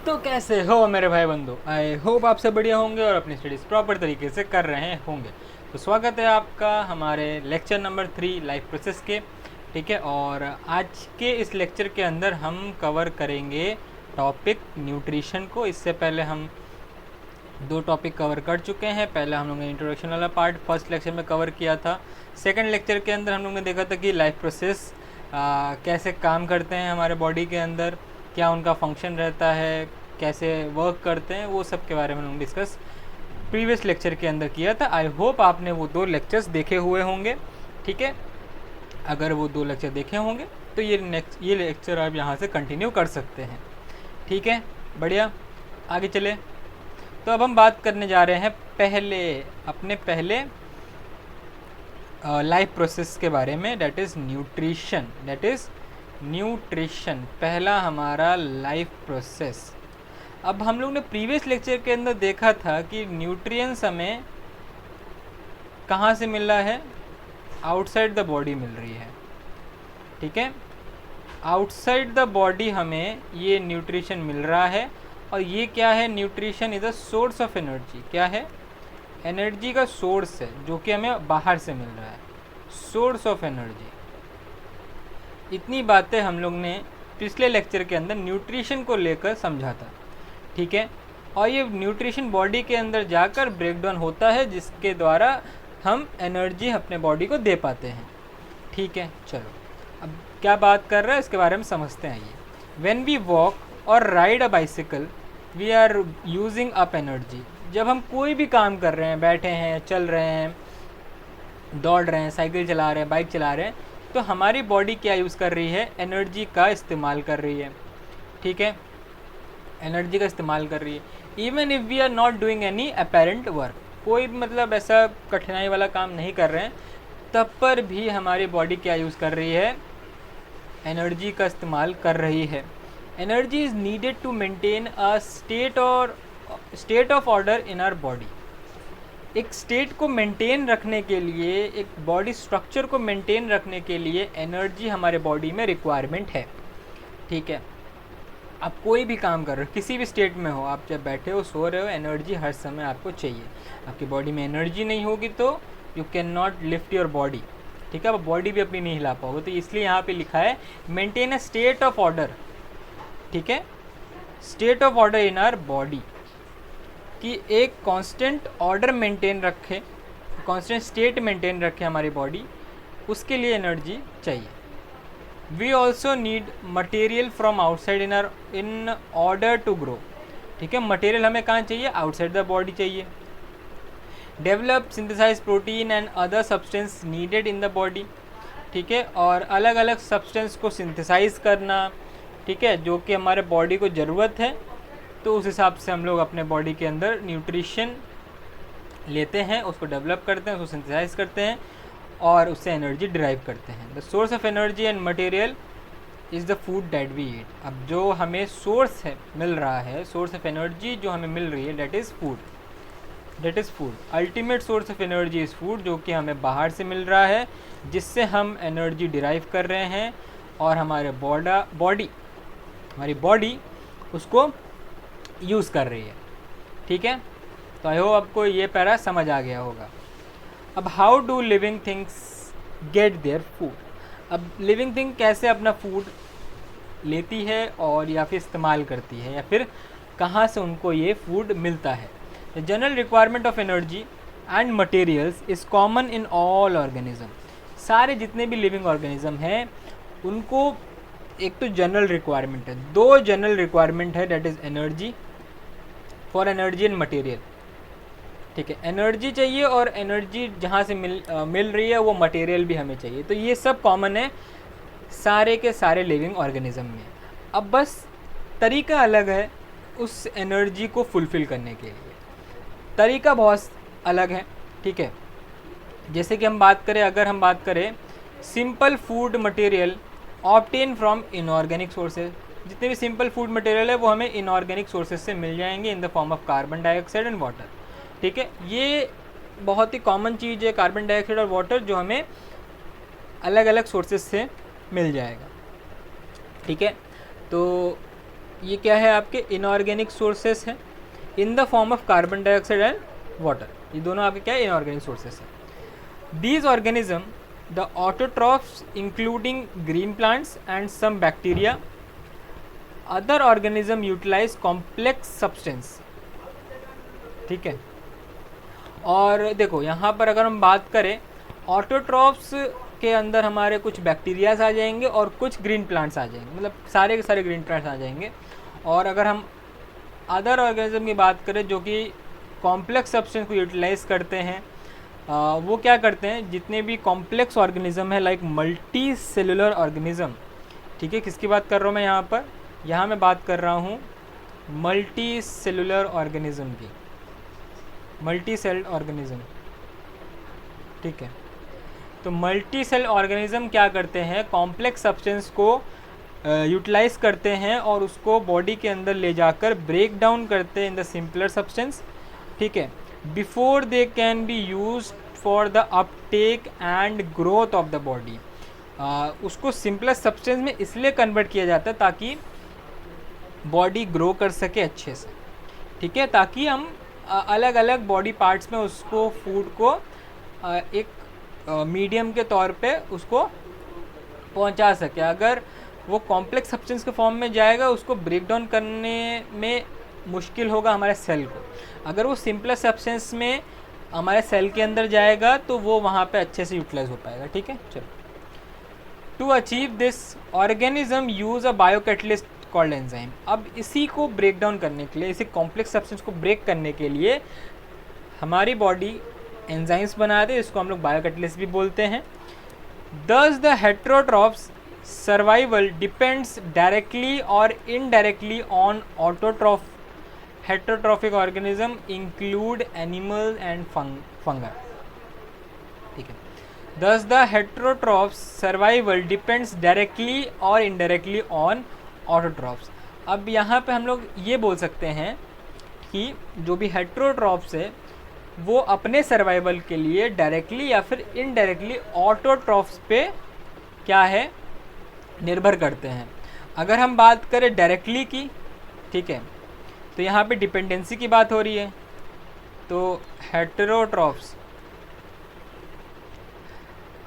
तो कैसे हो मेरे भाई बंधु, आई होप आप सब बढ़िया होंगे और अपनी स्टडीज़ प्रॉपर तरीके से कर रहे होंगे। तो स्वागत है आपका हमारे लेक्चर नंबर 3 लाइफ प्रोसेस के। ठीक है, और आज के इस लेक्चर के अंदर हम कवर करेंगे टॉपिक न्यूट्रिशन को। इससे पहले हम दो टॉपिक कवर कर चुके हैं। पहले हम लोग ने इंट्रोडक्शन वाला पार्ट फर्स्ट लेक्चर में कवर किया था। सेकंड लेक्चर के अंदर हम लोग ने देखा था कि लाइफ प्रोसेस कैसे काम करते हैं हमारे बॉडी के अंदर, क्या उनका फंक्शन रहता है, कैसे वर्क करते हैं, वो सब के बारे में हम लोग डिस्कस प्रीवियस लेक्चर के अंदर किया था। आई होप आपने वो दो लेक्चर्स देखे हुए होंगे। ठीक है, अगर वो दो लेक्चर देखे होंगे तो ये लेक्चर आप यहाँ से कंटिन्यू कर सकते हैं। ठीक है, बढ़िया, आगे चले। तो अब हम बात करने जा रहे हैं अपने पहले लाइफ प्रोसेस के बारे में, दैट इज़ न्यूट्रिशन। पहला हमारा लाइफ प्रोसेस। अब हम लोग ने प्रीवियस लेक्चर के अंदर देखा था कि न्यूट्रिएंट्स हमें कहाँ से मिल रहा है, आउटसाइड द बॉडी मिल रही है। ठीक है, आउटसाइड द बॉडी हमें ये न्यूट्रिशन मिल रहा है। और ये क्या है, nutrition is a source of energy. क्या है, एनर्जी का सोर्स है जो कि हमें बाहर से मिल रहा है, सोर्स ऑफ एनर्जी। इतनी बातें हम लोग ने पिछले लेक्चर के अंदर न्यूट्रिशन को लेकर समझा था। ठीक है, और ये न्यूट्रिशन बॉडी के अंदर जाकर ब्रेक डाउन होता है, जिसके द्वारा हम एनर्जी अपने बॉडी को दे पाते हैं। ठीक है, चलो अब क्या बात कर रहा है इसके बारे में समझते हैं। ये व्हेन वी वॉक और ride a bicycle we are using up energy. जब हम कोई भी काम कर रहे हैं, बैठे हैं, चल रहे हैं, दौड़ रहे हैं, साइकिल चला रहे हैं, बाइक चला रहे हैं, तो हमारी बॉडी क्या यूज़ कर रही है, एनर्जी का इस्तेमाल कर रही है। ठीक है, एनर्जी का इस्तेमाल कर रही है। Even if we are not doing any apparent work, कोई मतलब ऐसा कठिनाई वाला काम नहीं कर रहे हैं, तब पर भी हमारी बॉडी क्या यूज़ कर रही है, एनर्जी का इस्तेमाल कर रही है। Energy is needed to maintain a state of order in our body. एक स्टेट को मेंटेन रखने के लिए, एक बॉडी स्ट्रक्चर को मेंटेन रखने के लिए एनर्जी हमारे बॉडी में रिक्वायरमेंट है। ठीक है, आप कोई भी काम कर रहे हो, किसी भी स्टेट में हो, आप जब बैठे हो, सो रहे हो, एनर्जी हर समय आपको चाहिए। आपकी बॉडी में एनर्जी नहीं होगी तो you can not lift your body. ठीक है, आप बॉडी भी अपनी नहीं हिला पाओगे। तो इसलिए यहाँ पे लिखा है maintain a state of order. ठीक है, state of order in our body, कि एक कांस्टेंट ऑर्डर मेंटेन रखे, कांस्टेंट स्टेट मेंटेन रखे हमारी बॉडी, उसके लिए एनर्जी चाहिए। We also need material from outside in order to grow. ठीक है, मटेरियल हमें कहाँ चाहिए, आउटसाइड द बॉडी चाहिए। Develop synthesize protein and other substance needed in the body. ठीक है, और अलग अलग सब्सटेंस को सिंथेसाइज करना, ठीक है, जो कि हमारे बॉडी को ज़रूरत है। तो उस हिसाब से हम लोग अपने बॉडी के अंदर न्यूट्रिशन लेते हैं, उसको डेवलप करते हैं, उसको सिंथेसाइज करते हैं और उससे एनर्जी डिराइव करते हैं। The source of energy and material is the food that we eat. अब जो हमें सोर्स है मिल रहा है, सोर्स ऑफ एनर्जी जो हमें मिल रही है, that is food. Ultimate source of energy is food, जो कि हमें बाहर से मिल रहा है, जिससे हम एनर्जी डिराइव कर रहे हैं और हमारी बॉडी उसको यूज़ कर रही है। ठीक है, तो आई होप आपको ये पैरा समझ आ गया होगा। अब how do living things get their food. अब लिविंग थिंग कैसे अपना फूड लेती है और या फिर इस्तेमाल करती है, या फिर कहाँ से उनको ये फूड मिलता है। The general requirement of energy and materials is common in all organism. सारे जितने भी लिविंग ऑर्गेनिज्म हैं उनको एक तो जनरल रिक्वायरमेंट है, दो जनरल रिक्वायरमेंट है, that is energy for energy and material. ठीक है, एनर्जी चाहिए और एनर्जी जहाँ से मिल रही है वो मटेरियल भी हमें चाहिए। तो ये सब कॉमन है सारे के सारे लिविंग ऑर्गेनिज्म में। अब बस तरीका अलग है उस एनर्जी को फुलफ़िल करने के लिए, तरीका बहुत अलग है। ठीक है, जैसे कि अगर हम बात करें simple food material obtain from inorganic sources. जितने भी सिंपल फूड मटेरियल है वो हमें इनऑर्गेनिक सोर्सेज से मिल जाएंगे इन the form of carbon dioxide and water. ठीक है, ये बहुत ही कॉमन चीज़ है, कार्बन डाइऑक्साइड और वाटर, जो हमें अलग अलग सोर्सेज से मिल जाएगा। ठीक है, तो ये क्या है आपके इनऑर्गेनिक सोर्सेस हैं in the form of carbon dioxide and water. ये दोनों आपके क्या है, इनऑर्गेनिक सोर्सेस हैं। These organism the autotrophs including green plants and some bacteria, other organism utilize complex substance. ठीक है, और देखो यहाँ पर अगर हम बात करें ऑटोट्रॉफ्स के अंदर हमारे कुछ बैक्टीरियाज आ जाएंगे और कुछ ग्रीन प्लांट्स आ जाएंगे, मतलब सारे के सारे ग्रीन प्लांट्स आ जाएंगे। और अगर हम अदर ऑर्गेनिज्म की बात करें जो कि कॉम्प्लेक्स सब्सटेंस को यूटिलाइज करते हैं, वो क्या करते हैं, जितने भी कॉम्प्लेक्स ऑर्गेनिज्म है लाइक मल्टी सेलुलर ऑर्गेनिज्म। ठीक है, किसकी बात कर रहा हूँ मैं यहाँ पर, यहाँ मैं बात कर रहा हूँ मल्टी सेलुलर ऑर्गेनिज्म की, मल्टी सेल्ड ऑर्गेनिज्म। ठीक है, तो मल्टी सेल ऑर्गेनिज्म क्या करते हैं, कॉम्प्लेक्स सब्सटेंस को यूटिलाइज करते हैं और उसको बॉडी के अंदर ले जाकर ब्रेक डाउन करते हैं इन द सिंपलर सब्सटेंस। ठीक है, before they can be use for the Uptake and growth of the body. उसको सिंपलर सब्सटेंस में इसलिए कन्वर्ट किया जाता है ताकि बॉडी ग्रो कर सके अच्छे से। ठीक है, ताकि हम अलग अलग बॉडी पार्ट्स में उसको फूड को एक मीडियम के तौर पे उसको पहुंचा सके। अगर वो कॉम्प्लेक्स सब्सटेंस के फॉर्म में जाएगा उसको ब्रेक डाउन करने में मुश्किल होगा हमारे सेल को। अगर वो सिंपलर सब्सटेंस में हमारे सेल के अंदर जाएगा तो वो वहाँ पे अच्छे से यूटिलाइज हो पाएगा। ठीक है, चलो। To achieve this organism use a biocatalyst called enzyme. अब इसी को ब्रेक डाउन करने के लिए, इसी कॉम्प्लेक्स सब्सटेंस को ब्रेक करने के लिए हमारी बॉडी एंजाइम्स बनाते हैं, इसको हम लोग बायोकैटलिस्ट भी बोलते हैं। Thus the heterotrophs survival depends directly और indirectly on autotroph. Heterotrophic organism include animal and fungi. ठीक है, thus the heterotrophs survival depends directly और इनडायरेक्टली ऑन ऑटोट्रॉफ्स। अब यहाँ पे हम लोग ये बोल सकते हैं कि जो भी हेट्रोट्रॉफ्स है वो अपने सर्वाइवल के लिए डायरेक्टली या फिर इनडायरेक्टली ऑटोट्रॉफ्स पे क्या है, निर्भर करते हैं। अगर हम बात करें डायरेक्टली की, ठीक है, तो यहाँ पे डिपेंडेंसी की बात हो रही है। तो हेट्रोट्रॉफ्स,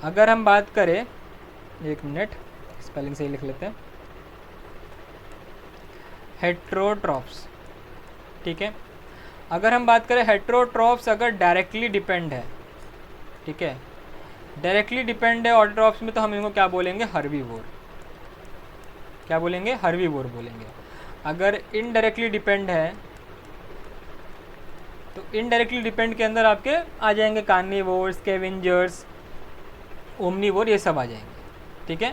अगर हम बात करें, एक मिनट स्पेलिंग सही लिख लेते हैं, हेट्रोट्रॉफ्स। ठीक है, अगर हम बात करें हेट्रोट्रॉफ्स अगर डायरेक्टली डिपेंड है, ठीक है, डायरेक्टली डिपेंड है ऑटोट्रॉफ्स में, तो हम इनको क्या बोलेंगे, हर्बीवोर। क्या बोलेंगे, हर्बीवोर बोलेंगे। अगर इनडायरेक्टली डिपेंड है तो इनडायरेक्टली डिपेंड के अंदर आपके आ जाएंगे कार्निवोर, स्कैवेंजर्स, ओमनीवोर, ये सब आ जाएंगे। ठीक है,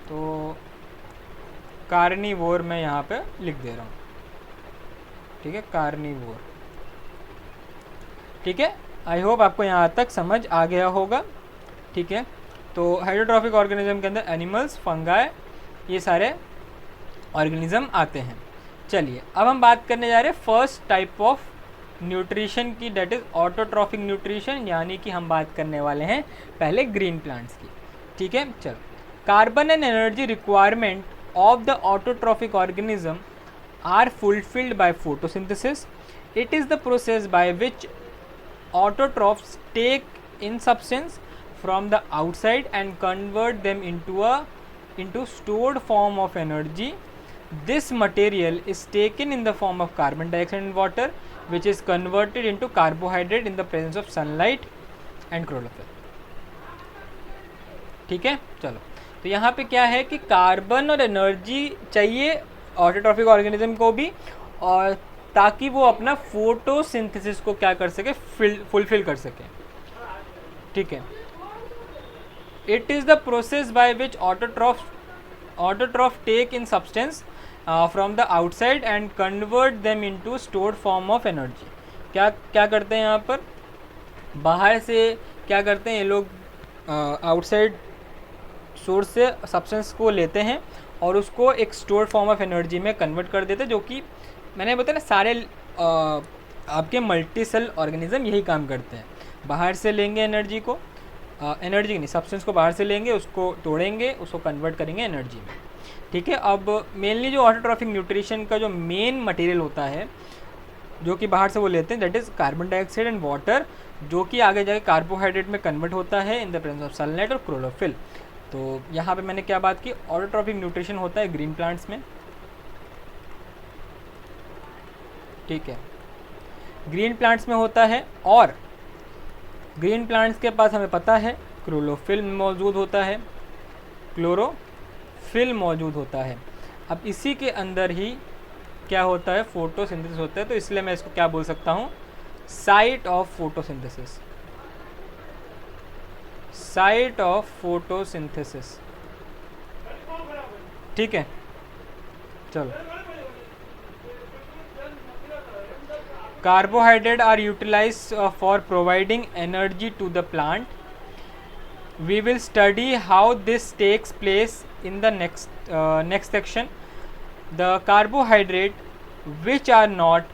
तो कार्निवोर मैं यहाँ पे लिख दे रहा हूँ। ठीक है, कार्निवोर। ठीक है, आई होप आपको यहाँ तक समझ आ गया होगा। ठीक है, तो हेट्रोट्रॉफिक ऑर्गेनिज्म के अंदर एनिमल्स, फंगाई, ये सारे ऑर्गेनिज्म आते हैं। चलिए अब हम बात करने जा रहे हैं फर्स्ट टाइप ऑफ न्यूट्रिशन की, डेट इज़ ऑटोट्रॉफिक न्यूट्रिशन, यानी कि हम बात करने वाले हैं पहले ग्रीन प्लांट्स की। ठीक है, चलो। Carbon and energy requirement of the autotrophic organism are fulfilled by photosynthesis. It is the process by which autotrophs take in substance from the outside and convert them into stored form of energy. This material is taken in the form of carbon dioxide and water, which is converted into carbohydrate in the presence of sunlight and chlorophyll. ठीक है, चलो। तो यहाँ पे क्या है कि carbon और एनर्जी चाहिए ऑटोट्रॉफिक ऑर्गेनिज्म को भी, और ताकि वो अपना फोटोसिंथेसिस को क्या कर सके, फुलफिल कर सके। ठीक है, it is the process by which autotroph take in substance from the outside and convert them into stored form of energy. क्या करते हैं यहाँ पर, बाहर से क्या करते हैं ये लोग, आउटसाइड सोर्स से सब्सटेंस को लेते हैं और उसको एक स्टोर फॉर्म ऑफ एनर्जी में कन्वर्ट कर देते हैं, जो कि मैंने बताया ना सारे आपके मल्टी सेल ऑर्गेनिज्म यही काम करते हैं। बाहर से लेंगे एनर्जी को, एनर्जी नहीं, सब्सटेंस को बाहर से लेंगे, उसको तोड़ेंगे, उसको कन्वर्ट करेंगे एनर्जी में। ठीक है, अब मेनली जो ऑटोट्रॉफिक न्यूट्रिशन का जो मेन मटेरियल होता है जो कि बाहर से वो लेते हैं, that is carbon dioxide and water, जो कि आगे जाके कार्बोहाइड्रेट में कन्वर्ट होता है in the presence of sunlight और क्लोरोफिल। तो यहाँ पे मैंने क्या बात की, ऑटोट्रॉफिक न्यूट्रिशन होता है ग्रीन प्लांट्स में। ठीक है, ग्रीन प्लांट्स में होता है, और ग्रीन प्लांट्स के पास हमें पता है क्लोरोफिल मौजूद होता है, क्लोरोफिल मौजूद होता है। अब इसी के अंदर ही क्या होता है, फोटोसिंथेसिस होता है। तो इसलिए मैं इसको क्या बोल सकता हूँ, site of photosynthesis, site of photosynthesis. ठीक है, चलो। Carbohydrates are utilized for providing energy to the plant. We will study how this takes place in the next section. The carbohydrates which are not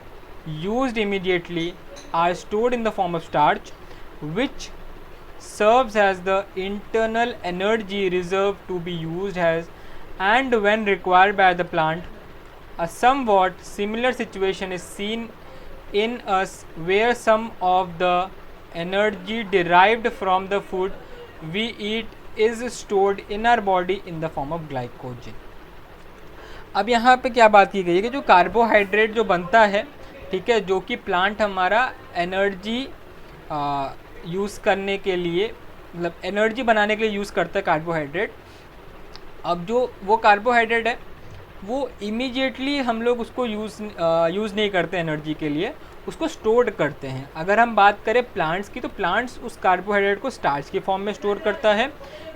used immediately are stored in the form of starch, which serves as the internal energy reserve to be used as and when required by the plant. A somewhat similar situation is seen in us where some of the energy derived from the food we eat is stored in our body in the form of glycogen. अब यहाँ पे क्या बात की गई है कि जो कार्बोहाइड्रेट जो बनता है, ठीक है, जो कि प्लांट हमारा एनर्जी यूज़ करने के लिए, मतलब एनर्जी बनाने के लिए यूज़ करता है कार्बोहाइड्रेट। अब जो वो कार्बोहाइड्रेट है वो इमीडिएटली हम लोग उसको यूज़ नहीं करते एनर्जी के लिए, उसको स्टोर करते हैं। अगर हम बात करें प्लांट्स की, तो प्लांट्स उस कार्बोहाइड्रेट को स्टार्च के फॉर्म में स्टोर करता है।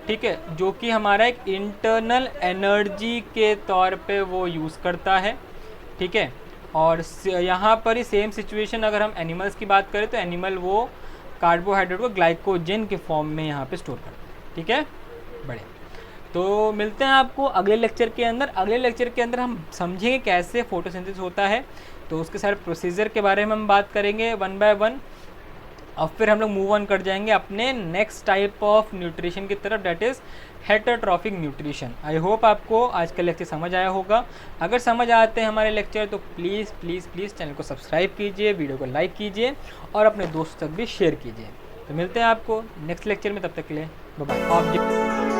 ठीक है, जो कि हमारा एक इंटरनल एनर्जी के तौर पे वो यूज़ करता है। ठीक है, और यहाँ पर ही सेम सिचुएशन अगर हम एनिमल्स की बात करें, तो एनिमल वो कार्बोहाइड्रेट को ग्लाइकोजन के फॉर्म में यहाँ पे स्टोर करता है। ठीक है, बढ़िया। तो मिलते हैं आपको अगले लेक्चर के अंदर। अगले लेक्चर के अंदर हम समझेंगे कैसे फोटोसिंथेसिस होता है, तो उसके सारे प्रोसीजर के बारे में हम बात करेंगे वन बाय वन। और फिर हम लोग मूव ऑन कर जाएंगे अपने नेक्स्ट टाइप ऑफ न्यूट्रिशन की तरफ, that is heterotrophic nutrition. I hope आपको आज का लेक्चर समझ आया होगा। अगर समझ आते हैं हमारे लेक्चर तो प्लीज़ प्लीज़ प्लीज़ चैनल को सब्सक्राइब कीजिए, वीडियो को लाइक कीजिए और अपने दोस्तों तक भी शेयर कीजिए। तो मिलते हैं आपको नेक्स्ट लेक्चर में, तब तक के लिए बाय बाय।